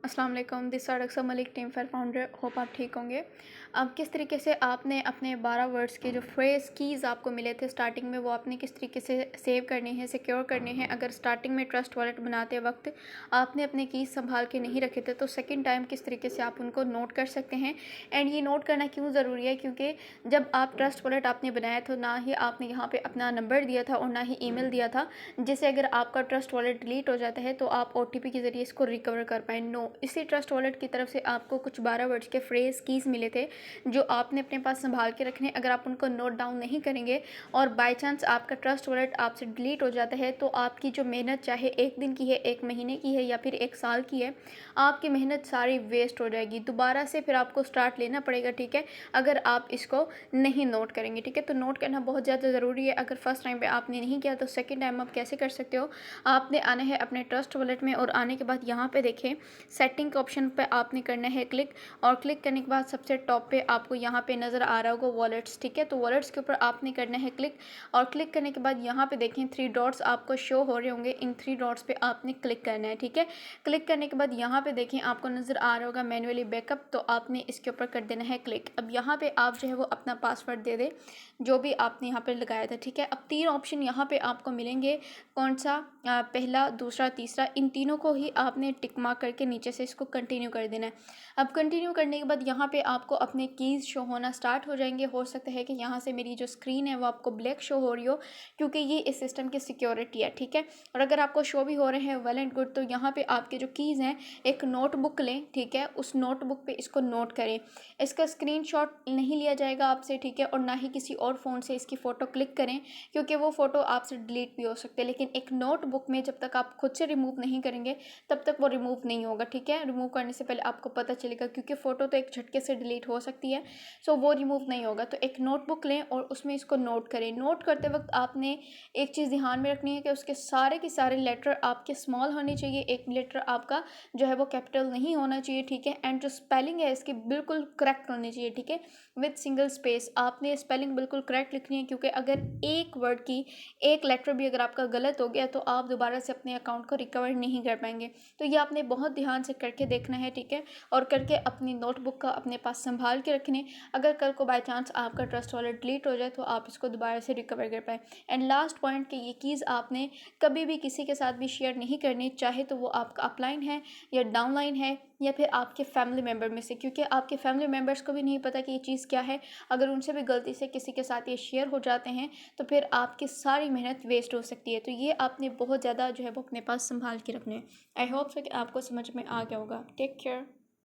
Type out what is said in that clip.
अस्सलाम वालेकुम, this side अक्सर Malik team fair founder. Hope आप ठीक होंगे। अब किस तरीके से आपने अपने 12 वर्ड्स के जो फ्रेज़ कीज़ आपको मिले थे स्टार्टिंग में, वो आपने किस तरीके से सेव करने हैं, सिक्योर करने हैं। अगर स्टार्टिंग में ट्रस्ट वॉलेट बनाते वक्त आपने अपने कीज़ संभाल के नहीं रखे थे, तो सेकंड टाइम किस तरीके से आप उनको नोट कर सकते हैं। एंड ये नोट करना क्यों ज़रूरी है, क्योंकि जब आप ट्रस्ट वॉलेट आपने बनाया तो ना ही आपने यहाँ पर अपना नंबर दिया था और ना ही ईमेल दिया था, जिससे अगर आपका ट्रस्ट वॉलेट डिलीट हो जाता है तो आप OTP के ज़रिए इसको रिकवर कर पाएँ। नो, इसी ट्रस्ट वॉलेट की तरफ से आपको कुछ 12 वर्ड्स के फ्रेज़ कीज़ मिले थे, जो आपने अपने पास संभाल के रखने। अगर आप उनको नोट डाउन नहीं करेंगे और बाय चांस आपका ट्रस्ट वॉलेट आपसे डिलीट हो जाता है, तो आपकी जो मेहनत चाहे 1 दिन की है, 1 महीने की है या फिर 1 साल की है, आपकी मेहनत सारी वेस्ट हो जाएगी। दोबारा से फिर आपको स्टार्ट लेना पड़ेगा, ठीक है, अगर आप इसको नहीं नोट करेंगे, ठीक है। तो नोट करना बहुत ज़्यादा ज़रूरी है। अगर फर्स्ट टाइम पे आपने नहीं किया तो सेकंड टाइम आप कैसे कर सकते हो। आपने आना है अपने ट्रस्ट वॉलेट में और आने के बाद यहाँ पे देखें सेटिंग के ऑप्शन पे आपने करना है क्लिक, और क्लिक करने के बाद सबसे टॉप पे आपको यहाँ पे नज़र आ रहा होगा वॉलेट्स, ठीक है। तो वॉलेट्स के ऊपर आपने करना है क्लिक, और क्लिक करने के बाद यहाँ पे देखें 3 डॉट्स आपको शो हो रहे होंगे। इन 3 डॉट्स पे आपने क्लिक करना है, ठीक है। क्लिक करने के बाद यहाँ पे देखें आपको नज़र आ रहा होगा मैन्युअली बैकअप, तो आपने इसके ऊपर कर देना है क्लिक। अब यहाँ पे आप जो है वो अपना पासवर्ड दे दे जो भी आपने यहाँ पे लगाया था, ठीक है। अब 3 ऑप्शन यहाँ पे आपको मिलेंगे, कौन सा, पहला, दूसरा, तीसरा, इन तीनों को ही आपने टिक मार्क करके नीचे से इसको कंटिन्यू कर देना है। अब कंटिन्यू करने के बाद यहाँ पे आपको अपने कीज़ शो होना स्टार्ट हो जाएंगे। हो सकता है कि यहाँ से मेरी जो स्क्रीन है वो आपको ब्लैक शो हो रही हो, क्योंकि ये इस सिस्टम की सिक्योरिटी है, ठीक है। और अगर आपको शो भी हो रहे हैं वेल एंड गुड। तो यहाँ पे आपके जो कीज़ हैं, एक नोटबुक लें, ठीक है, उस नोटबुक पे इसको नोट करें। इसका स्क्रीनशॉट नहीं लिया जाएगा आपसे, ठीक है, और ना ही किसी और फ़ोन से इसकी फ़ोटो क्लिक करें, क्योंकि वो फ़ोटो आपसे डिलीट भी हो सकते हैं। लेकिन एक नोटबुक में जब तक आप खुद से रिमूव नहीं करेंगे तब तक वो रिमूव नहीं होगा, ठीक है। रिमूव करने से पहले आपको पता चलेगा, क्योंकि फ़ोटो तो एक झटके से डिलीट हो सकती है, सो वो रिमूव नहीं होगा। तो एक नोटबुक लें और उसमें इसको नोट करें। नोट करते वक्त आपने एक चीज़ ध्यान में रखनी है कि उसके सारे के सारे लेटर आपके स्मॉल होने चाहिए, एक लेटर आपका जो है वो कैपिटल नहीं होना चाहिए, ठीक है। एंड जो स्पेलिंग है इसकी बिल्कुल करेक्ट होनी चाहिए, ठीक है, विद सिंगल स्पेस। आपने स्पेलिंग बिल्कुल करेक्ट लिखनी है, क्योंकि अगर एक वर्ड की एक लेटर भी अगर आपका गलत हो गया तो आप दोबारा से अपने अकाउंट को रिकवर नहीं कर पाएंगे। तो ये आपने बहुत ध्यान से करके देखना है, ठीक है, और करके अपनी नोटबुक का अपने पास संभाल के रखने। अगर कल को बाय चांस आपका ट्रस्ट वॉलेट डिलीट हो जाए तो आप इसको दोबारा से रिकवर कर पाए। एंड लास्ट पॉइंट कि ये कीज़ आपने कभी भी किसी के साथ भी शेयर नहीं करनी, चाहे तो वो आपका अपलाइन है या डाउनलाइन है या फिर आपके फैमिली मेम्बर में से, क्योंकि आपके फैमिली मेम्बर्स को भी नहीं पता कि ये चीज़ क्या है। अगर उनसे भी गलती से किसी के साथ ये शेयर हो जाते हैं तो फिर आपकी सारी मेहनत वेस्ट हो सकती है। तो ये आपने बहुत ज़्यादा जो है वो अपने पास संभाल के रखने हैं। आई होप सो कि आपको समझ में आ गया होगा। Take care.